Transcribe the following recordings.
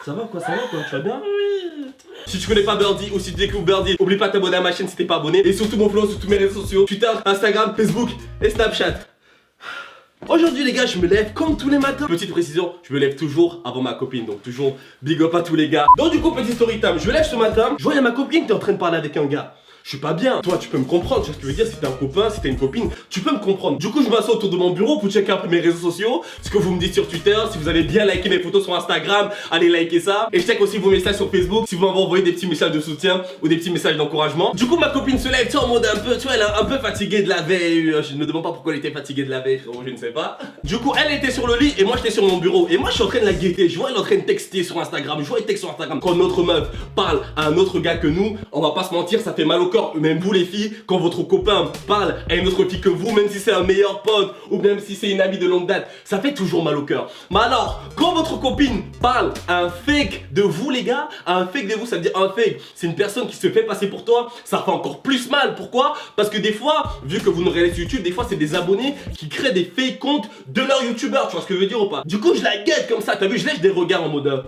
ça va quoi, tu vas bien? Oui. Si tu connais pas Birdie ou si tu découvres Birdie, oublie pas de t'abonner à ma chaîne si t'es pas abonné. Et surtout mon follow sur tous mes réseaux sociaux, Twitter, Instagram, Facebook et Snapchat. Aujourd'hui les gars, je me lève comme tous les matins. Petite précision, je me lève toujours avant ma copine, donc toujours big up à tous les gars. Donc du coup, petit story time, je me lève ce matin, je vois y'a ma copine qui est en train de parler avec un gars. Je suis pas bien. Toi, tu peux me comprendre. Tu vois ce que je veux dire? Si t'es un copain, si t'es une copine, tu peux me comprendre. Du coup, je m'assois autour de mon bureau pour checker un peu mes réseaux sociaux. Ce que vous me dites sur Twitter. Si vous avez bien liké mes photos sur Instagram, allez liker ça. Et je check aussi vos messages sur Facebook. Si vous m'avez envoyé des petits messages de soutien ou des petits messages d'encouragement. Du coup, ma copine se lève, tu sais, en mode un peu, tu vois, elle est un peu fatiguée de la veille. Je ne me demande pas pourquoi elle était fatiguée de la veille, frérot, je ne sais pas. Du coup, elle était sur le lit et moi, j'étais sur mon bureau. Et moi, je suis en train de la guetter. Je vois elle est en train de texter sur Instagram. Je vois elle texte sur Instagram. Quand notre meuf parle à un autre gars que nous, on va pas se mentir, ça fait mal au corps. Même vous, les filles, quand votre copain parle à une autre fille que vous, même si c'est un meilleur pote ou même si c'est une amie de longue date, ça fait toujours mal au cœur. Mais alors, quand votre copine parle à un fake de vous les gars, à un fake de vous, ça veut dire un fake, c'est une personne qui se fait passer pour toi, ça fait encore plus mal. Pourquoi? Parce que des fois, vu que vous nous regardez sur YouTube, des fois c'est des abonnés qui créent des fake comptes de leur youtubeur, tu vois ce que je veux dire ou pas? Du coup je la guette comme ça, t'as vu, je lèche des regards en mode...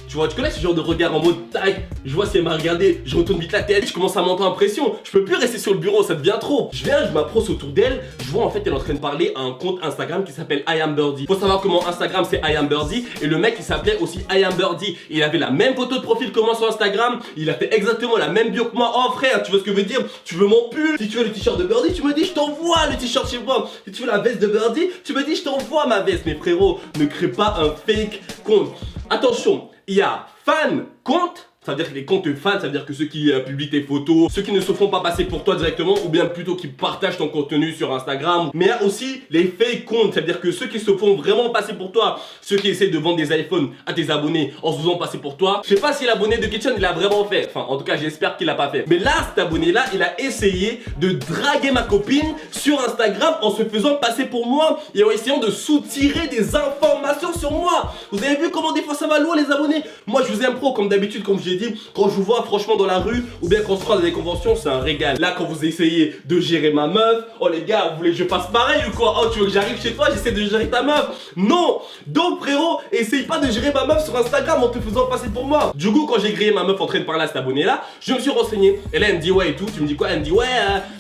Tu vois, tu connais ce genre de regard en mode tac, je vois si elle m'a regardé, je retourne vite la tête, je commence à monter en pression, je peux plus rester sur le bureau, ça devient trop. Je viens, je m'approche autour d'elle, je vois en fait elle est en train de parler à un compte Instagram qui s'appelle I Am Birdie. Faut savoir comment Instagram c'est I Am Birdie et le mec il s'appelait aussi I Am Birdie. Il avait la même photo de profil que moi sur Instagram, il a fait exactement la même bio que moi. Oh frère, tu vois ce que je veux dire? Tu veux mon pull? Si tu veux le t-shirt de Birdie, tu me dis je t'envoie le t-shirt chez moi. Si tu veux la veste de Birdie, tu me dis je t'envoie ma veste. Mais frérot, ne crée pas un fake compte. Attention, il y a fan compte, ça veut dire que les comptes fans, ça veut dire que ceux qui publient tes photos, ceux qui ne se font pas passer pour toi directement, ou bien plutôt qui partagent ton contenu sur Instagram. Mais il y a aussi les fake comptes, ça veut dire que ceux qui se font vraiment passer pour toi, ceux qui essaient de vendre des iPhones à tes abonnés en se faisant passer pour toi. Je sais pas si l'abonné de Kitchen il a vraiment fait, enfin en tout cas j'espère qu'il l'a pas fait. Mais là, cet abonné là, il a essayé de draguer ma copine sur Instagram en se faisant passer pour moi et en essayant de soutirer des informations sur moi. Vous avez vu comment des fois ça va loin les abonnés? Moi je vous aime pro comme d'habitude, comme j'ai dit, quand je vous vois franchement dans la rue ou bien quand on se croise dans des conventions, c'est un régal. Là quand vous essayez de gérer ma meuf, oh les gars, vous voulez que je fasse pareil ou quoi? Oh tu veux que j'arrive chez toi, j'essaie de gérer ta meuf? Non. Donc frérot, essaye pas de gérer ma meuf sur Instagram en te faisant passer pour moi. Du coup quand j'ai grillé ma meuf en train de parler à cet abonné là, je me suis renseigné. Et là elle me dit ouais et tout, tu me dis quoi? Elle me dit ouais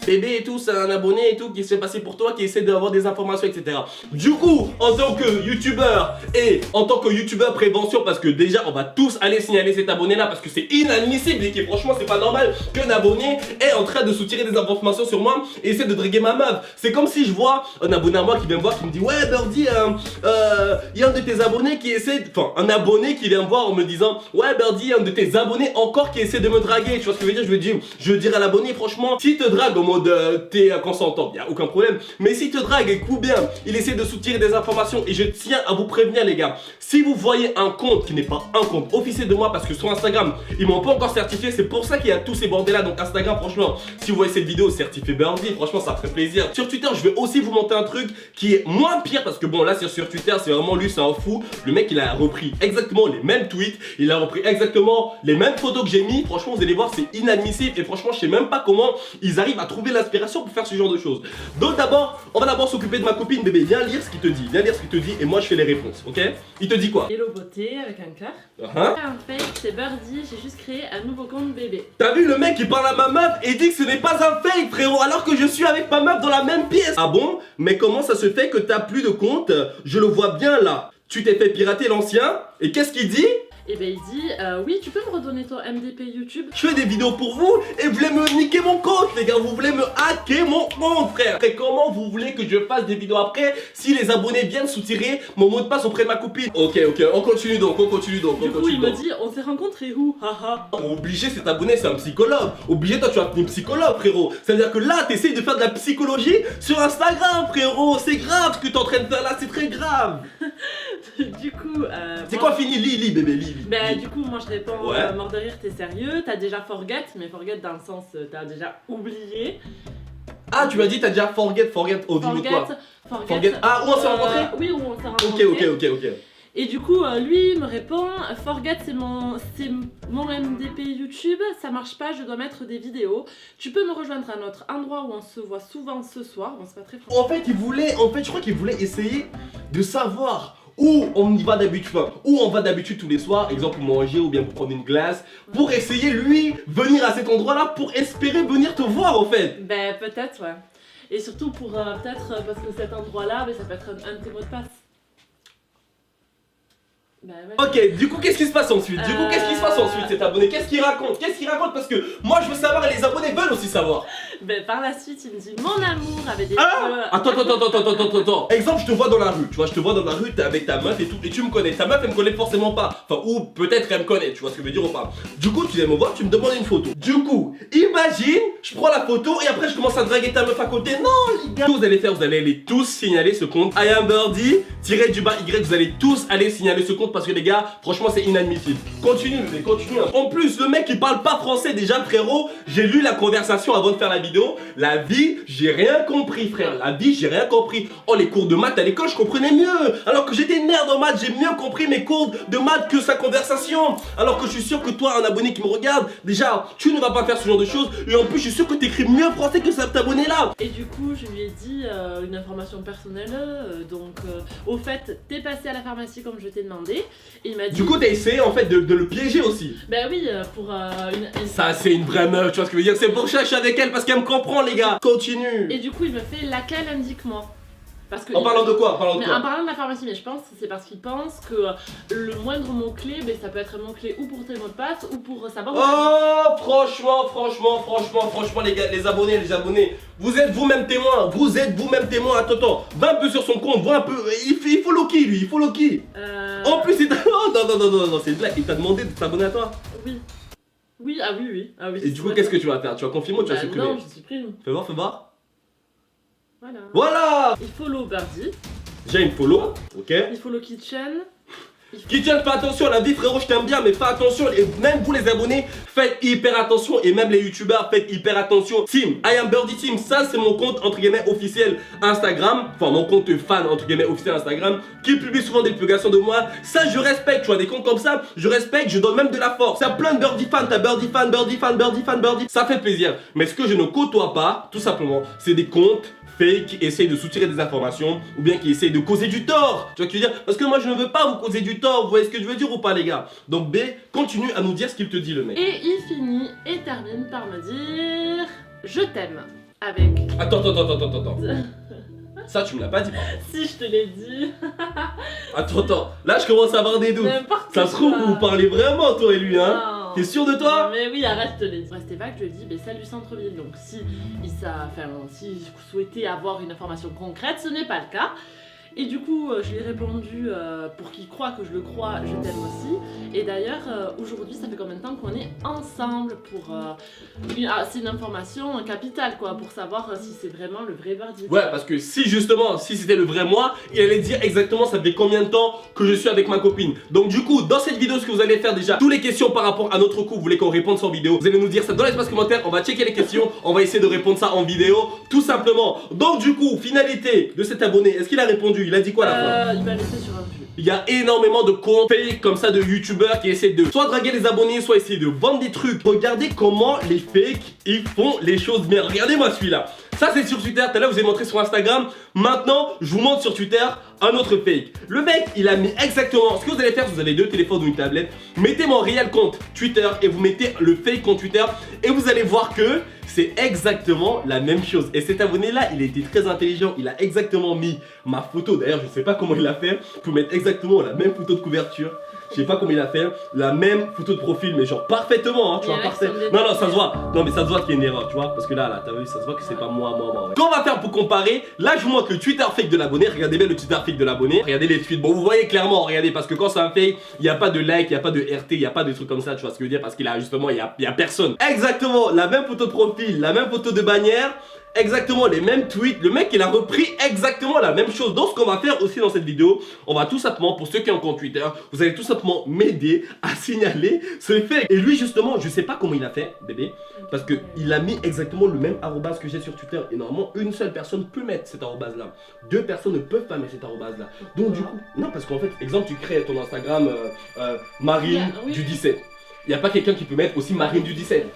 bébé et tout, c'est un abonné et tout qui se fait passer pour toi, qui essaie d'avoir des informations etc. Du coup en tant que youtubeur et en tant que youtubeur prévention, parce que déjà on va tous aller signaler cet abonné là parce que c'est inadmissible et que franchement c'est pas normal qu'un abonné est en train de soutirer des informations sur moi et essaie de draguer ma meuf. C'est comme si je vois un abonné à moi qui vient me voir qui me dit ouais Birdie, y a un de tes abonnés qui essaie, enfin un abonné qui vient me voir en me disant ouais Birdie, un de tes abonnés encore qui essaie de me draguer. Tu vois ce que je veux dire? Je veux dire à l'abonné franchement, s'il te drague en mode t'es consentant, y a aucun problème, mais s'il te drague et coup bien il essaie de soutirer des informations, et je tiens à vous prévenir les gars, si vous voyez un compte qui n'est pas un compte officiel de moi, parce que sur Instagram ils m'ont pas encore certifié, c'est pour ça qu'il y a tous ces bordels là. Donc Instagram franchement, si vous voyez cette vidéo certifié Birdie, franchement ça ferait plaisir. Sur Twitter je vais aussi vous montrer un truc qui est moins pire, parce que bon là sur Twitter c'est vraiment lui, c'est un fou. Le mec il a repris exactement les mêmes tweets, il a repris exactement les mêmes photos que j'ai mis. Franchement vous allez voir c'est inadmissible et franchement je sais même pas comment ils arrivent à trouver l'inspiration pour faire ce genre de choses. Donc d'abord on va d'abord s'occuper de ma copine. Bébé viens lire ce qu'il te dit, viens lire ce qu'il te dit et moi je fais les réponses, ok? Il te dit quoi? Hello beauté avec un cœur. En fait c'est Birdie, j'ai juste créé un nouveau compte bébé. T'as vu le mec qui parle à ma meuf et dit que ce n'est pas un fake frérot, alors que je suis avec ma meuf dans la même pièce. Ah bon? Mais comment ça se fait que t'as plus de compte? Je le vois bien là. Tu t'es fait pirater l'ancien? Et qu'est-ce qu'il dit? Et ben il dit oui tu peux me redonner ton MDP YouTube. Je fais des vidéos pour vous et vous voulez me niquer mon compte les gars, vous voulez me hacker mon compte frère. Et comment vous voulez que je fasse des vidéos après si les abonnés viennent soutirer mon mot de passe auprès de ma copine? Ok on continue donc, Du coup il me dit on s'est rencontrés où? Haha. Obligé cet abonné c'est un psychologue. Obligé toi tu as une psychologue frérot. C'est à dire que là t'essayes de faire de la psychologie sur Instagram frérot. C'est grave ce que t'es en train de faire là, c'est très grave. Du coup c'est quoi fini? Lis bébé, lis. Bah du coup moi je réponds ouais. Mort de rire t'es sérieux? T'as déjà forget, mais forget dans le sens t'as déjà oublié. Ah tu m'as dit t'as déjà forget au niveau quoi? Forget. Ah où on s'est rencontrés? Oui où on s'est rencontrés. Ok. Et du coup lui me répond forget c'est mon MDP YouTube, ça marche pas, je dois mettre des vidéos. Tu peux me rejoindre à notre endroit où on se voit souvent ce soir. Bon c'est pas très français. En fait je crois qu'il voulait essayer de savoir où on y va d'habitude, enfin, où on va d'habitude tous les soirs, exemple pour manger ou bien pour prendre une glace, pour essayer lui venir à cet endroit-là pour espérer venir te voir en fait. Ben peut-être ouais. Et surtout pour peut-être parce que cet endroit-là, ben, ça peut être un de tes mots de passe. Ben ouais. Ok, du coup, qu'est-ce qui se passe ensuite? Cet abonné? Qu'est-ce qu'il raconte? Parce que moi, je veux savoir et les abonnés veulent aussi savoir. Ben par la suite, il me dit mon amour avait des Attends. Exemple, je te vois dans la rue, tu vois, t'es avec ta meuf et tout, et tu me connais. Ta meuf, elle me connaît forcément pas. Enfin, ou peut-être qu'elle me connaît, tu vois ce que je veux dire ou pas. Du coup, tu viens me voir, tu me demandes une photo. Du coup, imagine, je prends la photo et après, je commence à draguer ta meuf à côté. Non, les gars. Vous allez faire, vous allez aller tous signaler ce compte. I am Birdie, _Y, vous allez tous aller signaler ce compte parce que les gars, franchement, c'est inadmissible. Continue. En plus, le mec, il parle pas français déjà, frérot. J'ai lu la conversation avant de faire la vidéo. La vie, j'ai rien compris, frère. Oh, les cours de maths à l'école, je comprenais mieux. Alors que j'étais nerd en maths, j'ai mieux compris mes cours de maths que sa conversation. Alors que je suis sûr que toi, un abonné qui me regarde, déjà, tu ne vas pas faire ce genre de choses. Et en plus, je suis sûr que t'écris mieux français que cet abonné là. Et du coup, je lui ai dit une information personnelle. Au fait, t'es passé à la pharmacie comme je t'ai demandé. Et il m'a dit. Du coup, t'as essayé en fait de le piéger aussi. Bah oui, pour une. Ça, c'est une vraie meuf, tu vois ce que je veux dire? C'est pour ça que je suis avec elle parce qu'elle me comprend, les gars. Continue. Et du coup, il me fait laquelle indique-moi. Parce que en parlant de quoi? En parlant de la pharmacie, mais je pense que c'est parce qu'il pense que le moindre mot-clé, ben, ça peut être un mot-clé ou pour tes mots de passe ou pour savoir. Oh, franchement, les gars, les abonnés, vous êtes vous-même témoins, Attends, va un peu sur son compte, vois un peu. Il faut Loki, lui, En plus, oh, non, c'est une blague, il t'a demandé de t'abonner à toi. Oui. Ah oui. Et du coup, qu'est-ce que tu vas faire? Tu vas confirmer ou tu vas supprimer? Non, je supprime. Fais voir. Voilà. Il follow Birdie. J'ai une follow, ok. Il follow Kitchen. Kitchen, fais attention, la vie frérot, je t'aime bien, mais fais attention, et même vous les abonnés, faites hyper attention, et même les youtubeurs, faites hyper attention. Team, I am Birdie Team, ça c'est mon compte entre guillemets officiel Instagram, enfin mon compte fan entre guillemets officiel Instagram, qui publie souvent des publications de moi. Ça je respecte, tu vois, des comptes comme ça, je respecte, je donne même de la force. T'as plein de Birdie fans, t'as Birdie fan, ça fait plaisir. Mais ce que je ne côtoie pas, tout simplement, c'est des comptes fake qui essayent de soutirer des informations ou bien qui essayent de causer du tort. Tu vois ce que je veux dire? Parce que moi je ne veux pas vous causer du tort, vous voyez ce que je veux dire ou pas les gars? Donc B, continue à nous dire ce qu'il te dit le mec. Et il finit et termine par me dire je t'aime avec. Attends. Ça tu me l'as pas dit par contre. Si je te l'ai dit. Attends, là je commence à avoir des doutes. Ça se trouve vous parlez vraiment toi et lui hein? Non. T'es sûr de toi? Mais oui, arrête, je te l'ai dit. Restez vague, je lui ai dit, salut centre-ville. Donc si il souhaitait avoir une information concrète, ce n'est pas le cas. Et du coup, je lui ai répondu pour qu'il croie que je le crois, je t'aime aussi. Et d'ailleurs, aujourd'hui, ça fait combien de temps qu'on est ensemble pour... c'est une information capitale, quoi, pour savoir si c'est vraiment le vrai Birdie. Ouais, parce que si c'était le vrai moi, il allait dire exactement ça fait combien de temps que je suis avec ma copine. Donc du coup, dans cette vidéo, ce que vous allez faire déjà, toutes les questions par rapport à notre couple, vous voulez qu'on réponde sans vidéo, vous allez nous dire ça dans l'espace commentaire, on va checker les questions, on va essayer de répondre ça en vidéo, tout simplement. Donc du coup, finalité de cet abonné, est-ce qu'il a répondu? Il a dit quoi à la fin? Il m'a laissé sur un vue. Il y a énormément de comptes fake comme ça de youtubeurs qui essaient de soit draguer les abonnés, soit essayer de vendre des trucs. Regardez comment les fakes ils font les choses bien. Regardez-moi celui-là. Ça c'est sur Twitter, tout à l'heure je vous ai montré sur Instagram. Maintenant je vous montre sur Twitter un autre fake. Le mec il a mis exactement ce que vous allez faire, vous avez deux téléphones ou une tablette. Mettez mon réel compte Twitter et vous mettez le fake compte Twitter. Et vous allez voir que c'est exactement la même chose. Et cet abonné là il a été très intelligent. Il a exactement mis ma photo. D'ailleurs je sais pas comment il a fait pour mettre exactement la même photo de couverture. Je sais pas comment il a fait, la même photo de profil, mais genre parfaitement, hein, tu vois, parfait. Non, ça se voit, non, mais ça se voit qu'il y a une erreur, tu vois, parce que là, t'as vu, ça se voit que c'est pas moi. Ouais. Qu'on va faire pour comparer, là, je vous montre le Twitter fake de l'abonné, regardez bien le Twitter fake de l'abonné, regardez les tweets, bon, vous voyez clairement, regardez, parce que quand c'est un fake, il n'y a pas de like, il n'y a pas de RT, il n'y a pas de trucs comme ça, tu vois ce que je veux dire, parce qu'il a justement, il y a personne. Exactement, la même photo de profil, la même photo de bannière. Exactement les mêmes tweets, le mec il a repris exactement la même chose. Donc ce qu'on va faire aussi dans cette vidéo, on va tout simplement, pour ceux qui ont un compte Twitter, vous allez tout simplement m'aider à signaler ce fake. Et lui justement, je sais pas comment il a fait, bébé, parce que il a mis exactement le même arrobase que j'ai sur Twitter. Et normalement une seule personne peut mettre cet arrobase là, deux personnes ne peuvent pas mettre cet arrobase là. Donc du coup, non parce qu'en fait, exemple tu crées ton Instagram Marine du 17. Il n'y a pas quelqu'un qui peut mettre aussi Marine du 17.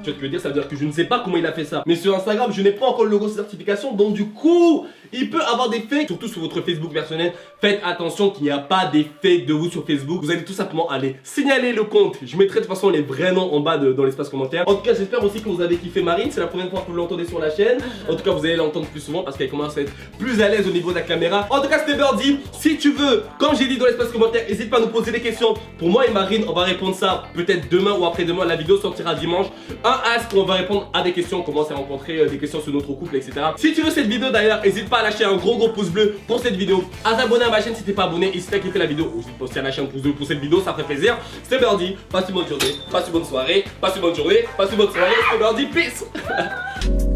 Tu vois ce que je veux dire? Ça veut dire que je ne sais pas comment il a fait ça. Mais sur Instagram, je n'ai pas encore le logo de certification. Donc du coup, il peut avoir des fakes. Surtout sur votre Facebook personnel. Faites attention qu'il n'y a pas des fakes de vous sur Facebook. Vous allez tout simplement aller signaler le compte. Je mettrai de toute façon les vrais noms en bas dans l'espace commentaire. En tout cas, j'espère aussi que vous avez kiffé Marine. C'est la première fois que vous l'entendez sur la chaîne. En tout cas, vous allez l'entendre plus souvent parce qu'elle commence à être plus à l'aise au niveau de la caméra. En tout cas, c'était Birdie. Si tu veux, comme j'ai dit dans l'espace commentaire, n'hésite pas à nous poser des questions. Pour moi et Marine, on va répondre ça peut-être demain ou après-demain. La vidéo sortira dimanche. Un ask où on va répondre à des questions. On commence à rencontrer des questions sur notre couple, etc. Si tu veux cette vidéo d'ailleurs, n'hésite pas à lâcher un gros pouce bleu pour cette vidéo. À t'abonner à ma chaîne si t'es pas abonné. N'hésite pas à cliquer la vidéo ou poster à la chaîne pouce bleu pour cette vidéo. Ça ferait plaisir. C'était Birdie. Passe une bonne journée. Passe une bonne soirée. Passe une bonne journée. Passe une bonne soirée. C'était Birdie. Peace.